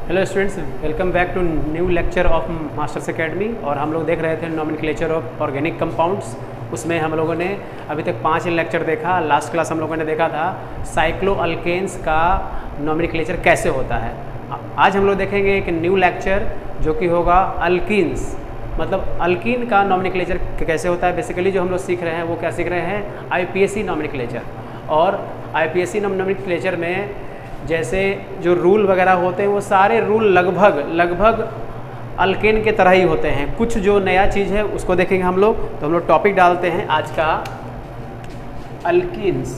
Hello students, welcome back to new lecture of Masters Academy. और हम लोग देख रहे थे नॉमेनक्लेचर ऑफ ऑर्गेनिक कंपाउंड्स। उसमें हम लोगों ने अभी तक 5 लेक्चर देखा। लास्ट क्लास हम लोगों ने देखा था साइक्लोअल्केन्स का नॉमेनक्लेचर कैसे होता है। आज हम लोग देखेंगे एक न्यू लेक्चर जो कि होगा अल्कीन्स, मतलब अल्कीन का नॉमेनक्लेचर कैसे होता है। बेसिकली जो हम लोग सीख रहे हैं वो क्या सीख रहे हैं, आईपीएसी नॉमेनक्लेचर। और आईपीएसी नॉमेनक्लेचर में जैसे जो रूल वगैरह होते हैं वो सारे रूल लगभग अल्केन के तरह ही होते हैं। कुछ जो नया चीज़ है उसको देखेंगे हम लोग। तो हम लोग टॉपिक डालते हैं आज का अल्कीन्स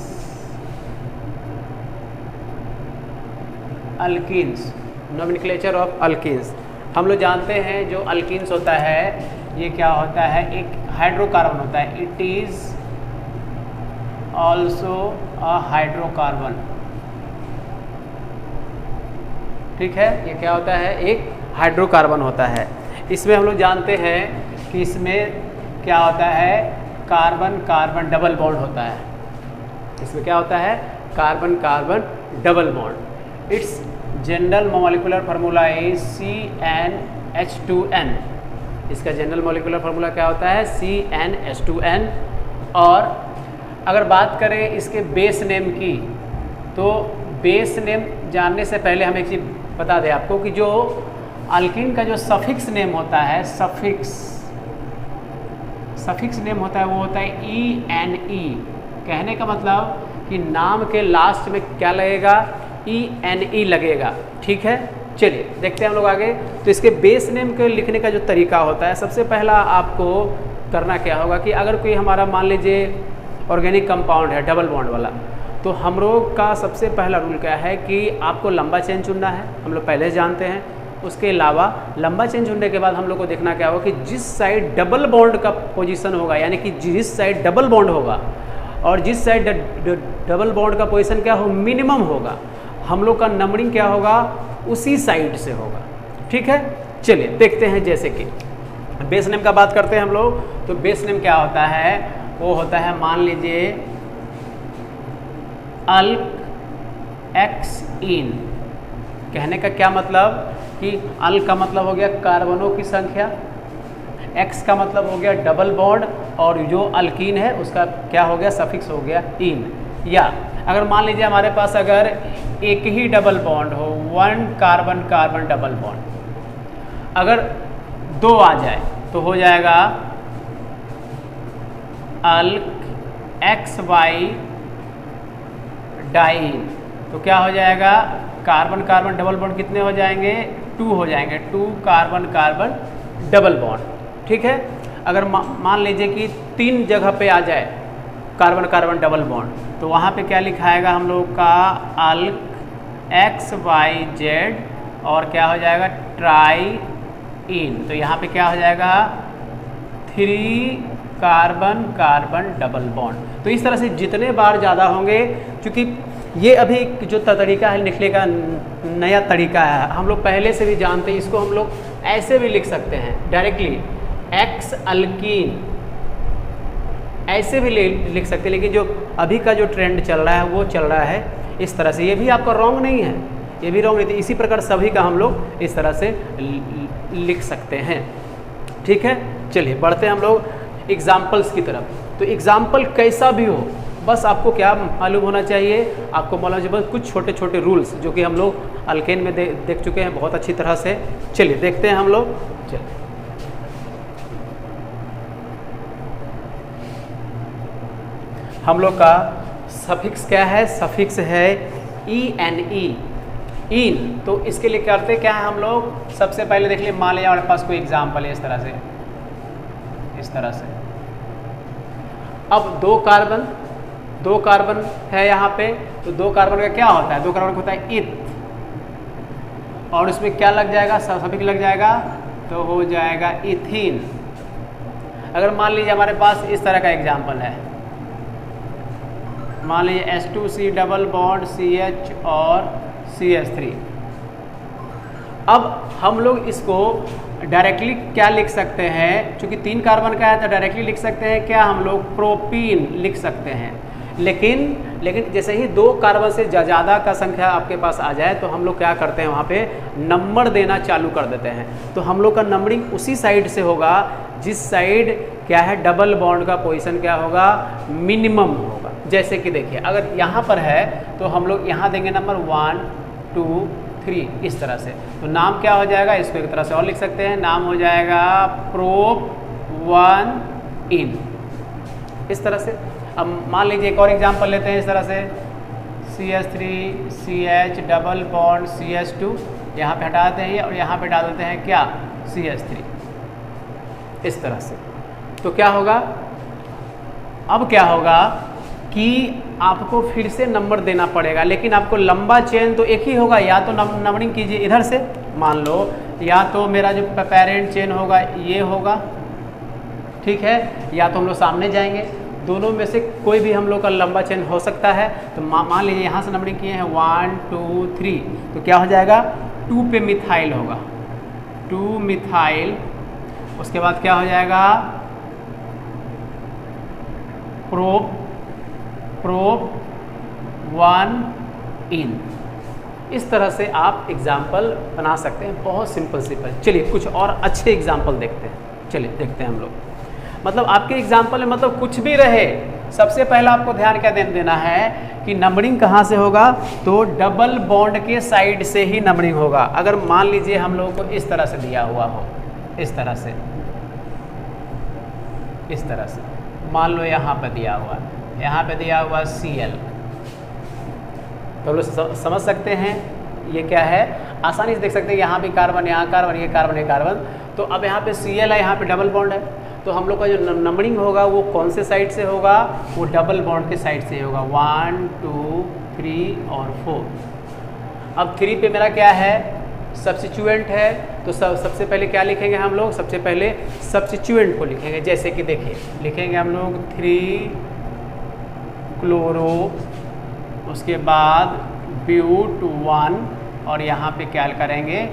नॉमेनक्लेचर ऑफ अल्कीन्स। हम लोग जानते हैं जो अल्कीन्स होता है ये क्या होता है, एक हाइड्रोकार्बन होता है। It is also a hydrocarbon. ठीक है, ये क्या होता है, एक हाइड्रोकार्बन होता है। इसमें हम लोग जानते हैं कि इसमें क्या होता है, कार्बन कार्बन डबल बॉन्ड होता है। इसमें क्या होता है, carbon carbon double bond. It's general molecular formula is CnH2n। इसका जनरल मॉलिक्यूलर फार्मूला क्या होता है, CnH2n। और अगर बात करें इसके बेस नेम की, तो बेस नेम जानने से पहले हम एक चीज़ बता दें आपको कि जो अल्कीन का जो सफिक्स नेम होता है, सफिक्स नेम होता है वो होता है ENE। कहने का मतलब कि नाम के लास्ट में क्या लगेगा, ENE लगेगा। ठीक है, चलिए देखते हैं हम लोग आगे। तो इसके बेस नेम के लिखने का जो तरीका होता है, सबसे पहला आपको करना क्या होगा कि अगर कोई हमारा मान लीजिए ऑर्गेनिक कंपाउंड है डबल बॉन्ड वाला, तो हम लोग का सबसे पहला रूल क्या है कि आपको लंबा चेन चुनना है। हम लोग पहले जानते हैं। उसके अलावा लंबा चेन चुनने के बाद हम लोग को देखना क्या होगा कि जिस साइड डबल बॉन्ड का पोजीशन होगा, यानी कि जिस साइड डबल बॉन्ड होगा और जिस साइड डबल बॉन्ड का पोजीशन क्या हो, मिनिमम होगा, हम लोग का नंबरिंग क्या होगा, उसी साइड से होगा। ठीक है, चलिए देखते हैं। जैसे कि बेस नेम का बात करते हैं हम लोग, तो बेस नेम क्या होता है, वो होता है मान लीजिए अल्कएक्सीन। कहने का क्या मतलब कि अल का मतलब हो गया कार्बनों की संख्या, एक्स का मतलब हो गया डबल बॉन्ड, और जो अल्कीन है उसका क्या हो गया, सफिक्स हो गया इन। या अगर मान लीजिए हमारे पास अगर एक ही डबल बॉन्ड हो, 1 कार्बन कार्बन डबल बॉन्ड, अगर 2 आ जाए तो हो जाएगा अल्कएक्सवाई डाइन। तो क्या हो जाएगा, कार्बन कार्बन डबल बॉन्ड कितने हो जाएंगे, 2 हो जाएंगे, 2 कार्बन कार्बन डबल बॉन्ड। ठीक है, अगर मान लीजिए कि 3 जगह पे आ जाए कार्बन कार्बन डबल बॉन्ड, तो वहाँ पे क्या लिखाएगा हम लोग का, अल्क XYZ, और क्या हो जाएगा, ट्राई इन। तो यहाँ पे क्या हो जाएगा, 3 कार्बन कार्बन डबल बॉन्ड। तो इस तरह से जितने बार ज़्यादा होंगे, क्योंकि ये अभी जो तरीका है लिखने का नया तरीका है, हम लोग पहले से भी जानते हैं। इसको हम लोग ऐसे भी लिख सकते हैं डायरेक्टली, एक्स अल्कीन, ऐसे भी लिख सकते हैं। लेकिन जो अभी का जो ट्रेंड चल रहा है वो चल रहा है इस तरह से। ये भी आपका रॉन्ग नहीं है, ये भी रॉन्ग नहीं थी। इसी प्रकार सभी का हम लोग इस तरह से लिख सकते हैं। ठीक है, चलिए बढ़ते हैं हम लोग एग्जाम्पल्स की तरफ। तो एग्जाम्पल कैसा भी हो, बस आपको क्या मालूम होना चाहिए, आपको मालूम चाहिए बस कुछ छोटे छोटे रूल्स जो कि हम लोग अल्केन में देख चुके हैं बहुत अच्छी तरह से। चलिए देखते हैं हम लोग। चलिए हम लोग का सफिक्स क्या है, सफिक्स है ENE, इन। तो इसके लिए करते क्या है हम लोग, सबसे पहले देख लिए, मान लिया हमारे पास कोई एग्जाम्पल है इस तरह से। अब 2 कार्बन है यहाँ पे, तो 2 कार्बन का क्या होता है, 2 कार्बन का होता है इथ, और इसमें क्या लग जाएगा, सफिक्स लग जाएगा, तो हो जाएगा इथीन। अगर मान लीजिए हमारे पास इस तरह का एग्जाम्पल है, मान लीजिए H2C डबल बॉन्ड CH और CH3। अब हम लोग इसको डायरेक्टली क्या लिख सकते हैं, चूँकि 3 कार्बन का है तो डायरेक्टली लिख सकते हैं क्या, हम लोग प्रोपीन लिख सकते हैं। लेकिन जैसे ही 2 कार्बन से ज़्यादा का संख्या आपके पास आ जाए तो हम लोग क्या करते हैं, वहाँ पे नंबर देना चालू कर देते हैं। तो हम लोग का नंबरिंग उसी साइड से होगा जिस साइड क्या है, डबल बॉन्ड का पोजीशन क्या होगा, मिनिमम होगा। जैसे कि देखिए अगर यहाँ पर है तो हम लोग यहाँ देंगे नंबर 1 2 3 इस तरह से। तो नाम क्या हो जाएगा, इसको एक तरह से और लिख सकते हैं, नाम हो जाएगा प्रोप 1 इन, इस तरह से। अब मान लीजिए एक और एग्जाम्पल लेते हैं इस तरह से, CH3 CH double bond CH2, यहाँ पे हटा देते हैं और यहाँ पे डाल देते हैं क्या, CH3, इस तरह से। तो क्या होगा, अब क्या होगा कि आपको फिर से नंबर देना पड़ेगा, लेकिन आपको लंबा चेन तो एक ही होगा। या तो नंबरिंग कीजिए इधर से, मान लो या तो मेरा जो पेरेंट चेन होगा ये होगा, ठीक है, या तो हम लोग सामने जाएंगे, दोनों में से कोई भी हम लोग का लंबा चेन हो सकता है। तो मान लीजिए यहाँ से नंबरिंग किए हैं 1 2 3, तो क्या हो जाएगा, 2 पे मिथाइल होगा, 2 मिथाइल। उसके बाद क्या हो जाएगा, प्रोप 1 इन। इस तरह से आप एग्जाम्पल बना सकते हैं, बहुत सिंपल। चलिए कुछ और अच्छे एग्जाम्पल देखते हैं। चलिए देखते हैं हम लोग, मतलब आपके एग्जाम्पल में मतलब कुछ भी रहे, सबसे पहला आपको ध्यान क्या देना है कि नंबरिंग कहाँ से होगा, तो डबल बॉन्ड के साइड से ही नंबरिंग होगा। अगर मान लीजिए हम लोगों को इस तरह से दिया हुआ हो, इस तरह से मान लो यहाँ पे दिया हुआ, यहाँ पे दिया हुआ Cl, तो हम लोग समझ सकते हैं ये क्या है, आसानी से देख सकते हैं, यहाँ भी कार्बन, यहाँ कार्बन, ये कार्बन, ये कार्बन। तो अब यहाँ पे Cl है, यहाँ पे डबल बॉन्ड है, तो हम लोग का जो नंबरिंग होगा वो कौन से साइड से होगा, वो डबल बॉन्ड के साइड से होगा, 1 2 3 और 4। अब 3 पे मेरा क्या है, सब्स्टिट्यूएंट है, तो सबसे पहले क्या लिखेंगे हम लोग, सबसे पहले सब्स्टिट्यूएंट को लिखेंगे। जैसे कि देखिए लिखेंगे हम लोग 3 क्लोरो, उसके बाद ब्यूट 1 और यहाँ पे क्या करेंगे,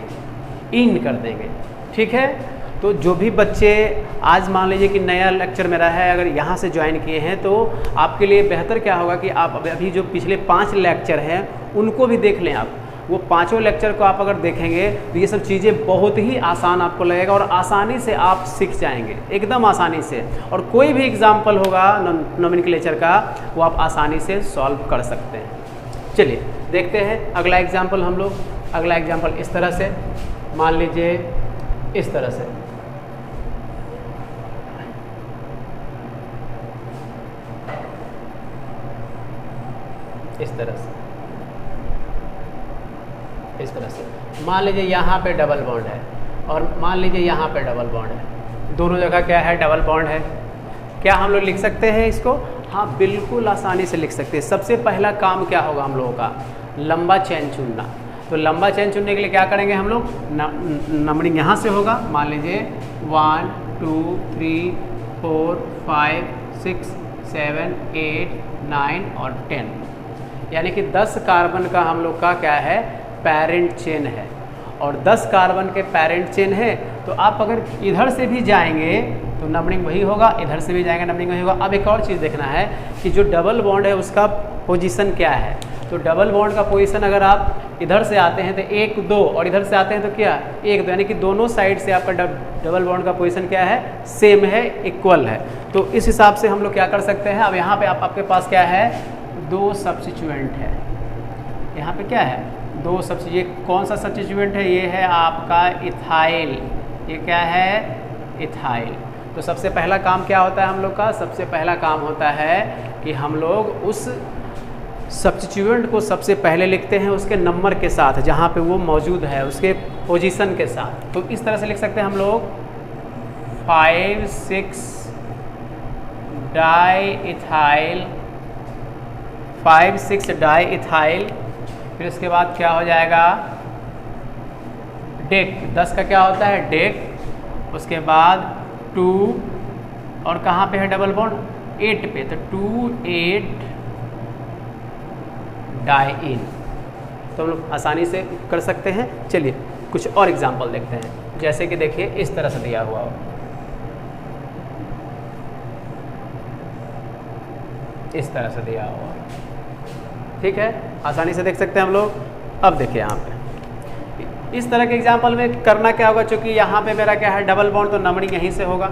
इन कर देंगे, ठीक है। तो जो भी बच्चे आज मान लीजिए कि नया लेक्चर मेरा है, अगर यहाँ से ज्वाइन किए हैं तो आपके लिए बेहतर क्या होगा कि आप अभी जो पिछले 5 लेक्चर हैं उनको भी देख लें। आप वो 5 लेक्चर को आप अगर देखेंगे तो ये सब चीज़ें बहुत ही आसान आपको लगेगा और आसानी से आप सीख जाएंगे, एकदम आसानी से। और कोई भी एग्जाम्पल होगा नोमेनक्लेचर का, वो आप आसानी से सॉल्व कर सकते हैं। चलिए देखते हैं अगला एग्जाम्पल हम लोग। अगला एग्जाम्पल इस तरह से, मान लीजिए इस तरह से, इस तरह से मान लीजिए यहाँ पे डबल बॉन्ड है और मान लीजिए यहाँ पे डबल बॉन्ड है, दोनों जगह क्या है, डबल बॉन्ड है। क्या हम लोग लिख सकते हैं इसको, हाँ बिल्कुल आसानी से लिख सकते हैं। सबसे पहला काम क्या होगा हम लोगों का, लंबा चेन चुनना। तो लंबा चेन चुनने के लिए क्या करेंगे हम लोग, नंबरिंग यहाँ से होगा, मान लीजिए 1 2 3 4 5 6 7 8 9 और 10, यानी कि 10 कार्बन का हम लोग का क्या है, पेरेंट चेन है। और 10 कार्बन के पेरेंट चेन है, तो आप अगर इधर से भी जाएंगे तो नंबरिंग वही होगा, इधर से भी जाएंगे नंबरिंग वही होगा। अब एक और चीज़ देखना है कि जो डबल बॉन्ड है उसका पोजीशन क्या है। तो डबल बॉन्ड का पोजीशन अगर आप इधर से आते हैं तो 1 2 और इधर से आते हैं तो क्या 1 2, यानी कि दोनों साइड से आपका डबल बॉन्ड का पोजीशन क्या है, सेम है, इक्वल है। तो इस हिसाब से हम लोग क्या कर सकते हैं, अब यहाँ पे आपके पास क्या है, 2 सब्स्टिट्यूएंट है। यहाँ पे क्या है, 2 सब्स्टिट्यूएंट। कौन सा सब्स्टिट्यूएंट है, ये है आपका इथाइल। ये क्या है, इथाइल। तो सबसे पहला काम क्या होता है हम लोग का, सबसे पहला काम होता है कि हम लोग उस सब्स्टिट्यूएंट को सबसे पहले लिखते हैं उसके नंबर के साथ, जहाँ पे वो मौजूद है उसके पोजीशन के साथ। तो इस तरह से लिख सकते हैं हम लोग 5 6 डाई इथाइल, 5 6 डाई इथाइल। फिर उसके बाद क्या हो जाएगा, डेक, 10 का क्या होता है, डेक। उसके बाद 2 और कहाँ पे है डबल बॉन्ड, 8 पे, तो 2 8 डाई इन। तो हम लोग आसानी से कर सकते हैं। चलिए कुछ और एग्जांपल देखते हैं। जैसे कि देखिए इस तरह से दिया हुआ हो, इस तरह से दिया हुआ, ठीक है, आसानी से देख सकते हैं हम लोग। अब देखिए यहाँ पे इस तरह के एग्जाम्पल में करना क्या होगा, चूँकि यहाँ पे मेरा क्या है डबल बॉन्ड, तो नंबरिंग यहीं से होगा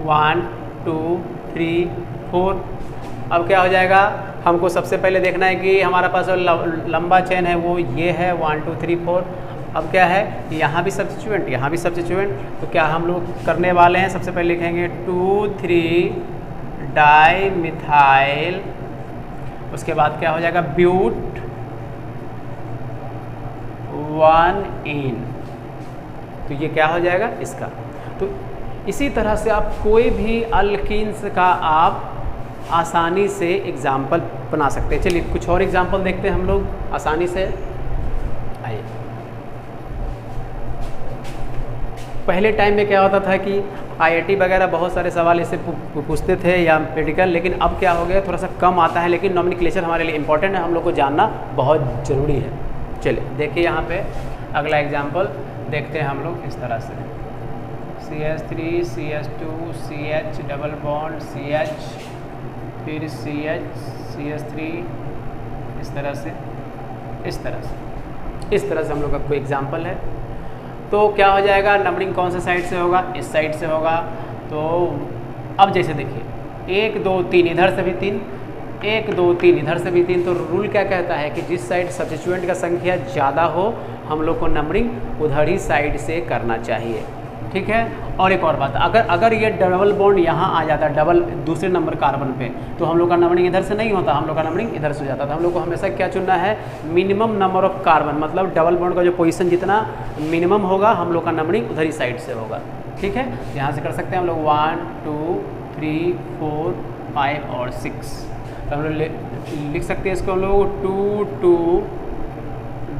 1 2 3 4। अब क्या हो जाएगा, हमको सबसे पहले देखना है कि हमारा पास जो लंबा चेन है वो ये है 1 2 3 4। अब क्या है, यहाँ भी सब्स्टिट्यूएंट, यहाँ भी सब्स्टिट्यूएंट, तो क्या हम लोग करने वाले हैं, सबसे पहले लिखेंगे 2 3 डाई मिथाइल, उसके बाद क्या हो जाएगा ब्यूट 1 इन, तो ये क्या हो जाएगा इसका। तो इसी तरह से आप कोई भी अल्कीन्स का आप आसानी से एग्जाम्पल बना सकते हैं। चलिए कुछ और एग्जाम्पल देखते हैं हम लोग आसानी से। आइए, पहले टाइम में क्या होता था कि आईआईटी वगैरह बहुत सारे सवाल इससे पूछते थे या मेडिकल, लेकिन अब क्या हो गया, थोड़ा सा कम आता है, लेकिन नॉमेनक्लेचर हमारे लिए इंपॉर्टेंट है, हम लोग को जानना बहुत ज़रूरी है। चलिए देखिए यहाँ पे अगला एग्जाम्पल देखते हैं हम लोग इस तरह से, CH3 CH2 CH double bond CH फिर CH CH3, इस तरह से हम लोग का कोई एग्जाम्पल है। तो क्या हो जाएगा, नंबरिंग कौन से साइड से होगा, इस साइड से होगा। तो अब जैसे देखिए 1 2 3 इधर से भी 3, 1 2 3 इधर से भी 3, तो रूल क्या कहता है कि जिस साइड सब्स्टिट्यूएंट का संख्या ज़्यादा हो हम लोग को नंबरिंग उधर ही साइड से करना चाहिए, ठीक है। और एक और बात, अगर ये डबल बॉन्ड यहाँ आ जाता है डबल दूसरे नंबर कार्बन पे, तो हम लोग का नंबरिंग इधर से नहीं होता, हम लोग का नंबरिंग इधर से हो जाता था। हम लोग को हमेशा क्या चुनना है, मिनिमम नंबर ऑफ कार्बन, मतलब डबल बॉन्ड का जो पोजीशन जितना मिनिमम होगा हम लोग का नंबरिंग उधर ही साइड से होगा, ठीक है। यहाँ से कर सकते हैं हम लोग 1 2 3 4 5 और 6। तो हम लोग लिख सकते हैं इसको हम लोग 2 2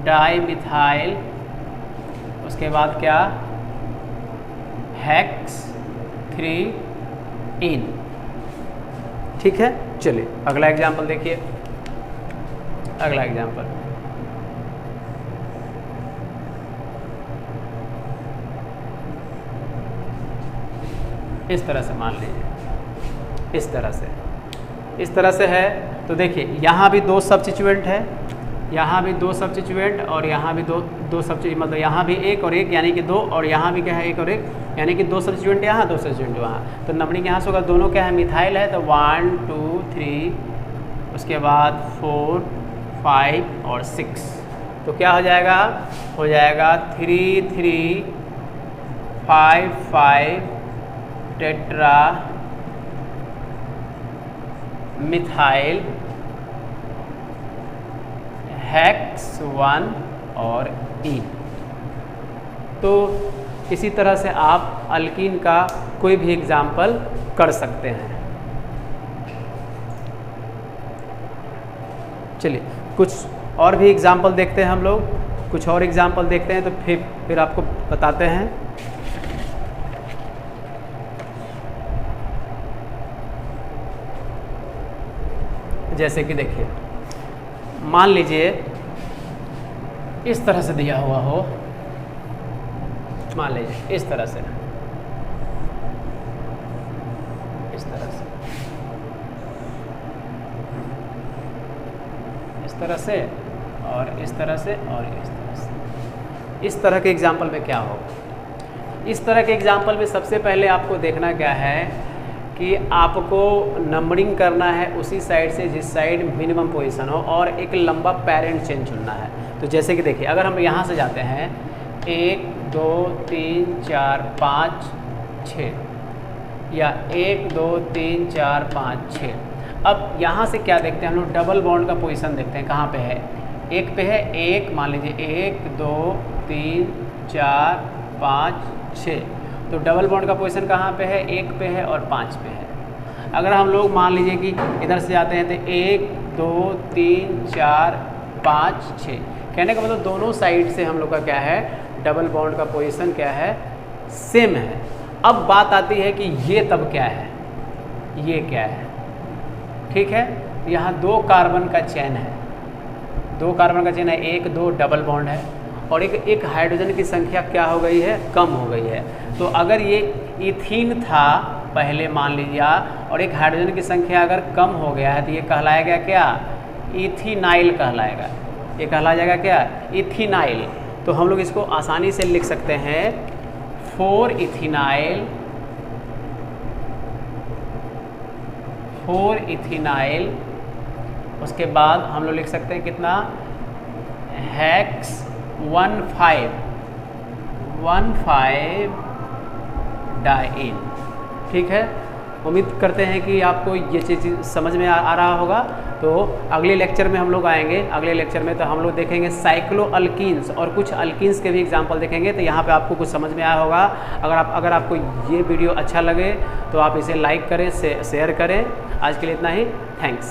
डाई मिथाइल, उसके बाद क्या हेक्स 3 इन, ठीक है। चलिए अगला एग्जाम्पल देखिए, अगला एग्जाम्पल इस तरह से मान लीजिए, इस तरह से है। तो देखिए यहाँ भी 2 सब्स्टिट्यूएंट है, यहाँ भी 2 सब्स्टिट्यूएंट और यहाँ भी दो सब्स्टिट्यूएंट, मतलब यहाँ भी 1 और 1 यानी कि 2, और यहाँ भी क्या है 1 और 1 यानी कि 2 सब्स्टिट्यूएंट यहाँ 2 सब्स्टिट्यूएंट वहाँ। तो नंबरिंग यहाँ से होगा, दोनों क्या है मिथाइल है, तो 1 2 3 उसके बाद 4 5 और 6। तो क्या हो जाएगा, 3 3 5 5 टेट्रा मिथाइल हेक्स 1 और ई। तो इसी तरह से आप अल्कीन का कोई भी एग्जाम्पल कर सकते हैं। चलिए कुछ और भी एग्जाम्पल देखते हैं हम लोग, कुछ और एग्जाम्पल देखते हैं तो फिर आपको बताते हैं। जैसे कि देखिए मान लीजिए इस तरह से दिया हुआ हो, मान लीजिए इस तरह से, इस तरह से, इस तरह से और इस तरह से और इस तरह से। इस तरह के एग्जाम्पल में क्या होगा, इस तरह के एग्जाम्पल में सबसे पहले आपको देखना क्या है कि आपको नंबरिंग करना है उसी साइड से जिस साइड मिनिमम पोजीशन हो और एक लंबा पेरेंट चेन चुनना है। तो जैसे कि देखिए अगर हम यहाँ से जाते हैं 1 2 3 4 5 6 या 1 2 3 4 5 6। अब यहाँ से क्या देखते हैं हम लोग, डबल बॉन्ड का पोजीशन देखते हैं कहाँ पे है, एक पे है, एक मान लीजिए 1 2 3 4 5 6। तो डबल बॉन्ड का पोजीशन कहाँ पे है, 1 पे है और 5 पे है। अगर हम लोग मान लीजिए कि इधर से जाते हैं तो 1 2 3 4 5 6, कहने का मतलब दोनों साइड से हम लोग का क्या है, डबल बॉन्ड का पोजीशन क्या है, सेम है। अब बात आती है कि ये तब क्या है, ये क्या है, ठीक है। यहाँ 2 कार्बन का चेन है, 2 कार्बन का चेन है, 1 2 डबल बॉन्ड है और एक हाइड्रोजन की संख्या क्या हो गई है, कम हो गई है। तो अगर ये इथीन था पहले मान लीजिए, और एक हाइड्रोजन की संख्या अगर कम हो गया है तो ये कहलाएगा क्या, इथिनाइल कहलाएगा। ये कहला जाएगा क्या, इथिनाइल। तो हम लोग इसको आसानी से लिख सकते हैं 4 इथिनाइल। उसके बाद हम लोग लिख सकते हैं कितना, हेक्स 15 डाइन। ठीक है, उम्मीद करते हैं कि आपको ये चीज़ समझ में आ रहा होगा। तो अगले लेक्चर में हम लोग आएंगे, अगले लेक्चर में तो हम लोग देखेंगे साइक्लो अल्कीन्स और कुछ अल्कीन्स के भी एग्जाम्पल देखेंगे। तो यहाँ पे आपको कुछ समझ में आया होगा। अगर आपको ये वीडियो अच्छा लगे तो आप इसे लाइक करें, शेयर करें। आज के लिए इतना ही, थैंक्स।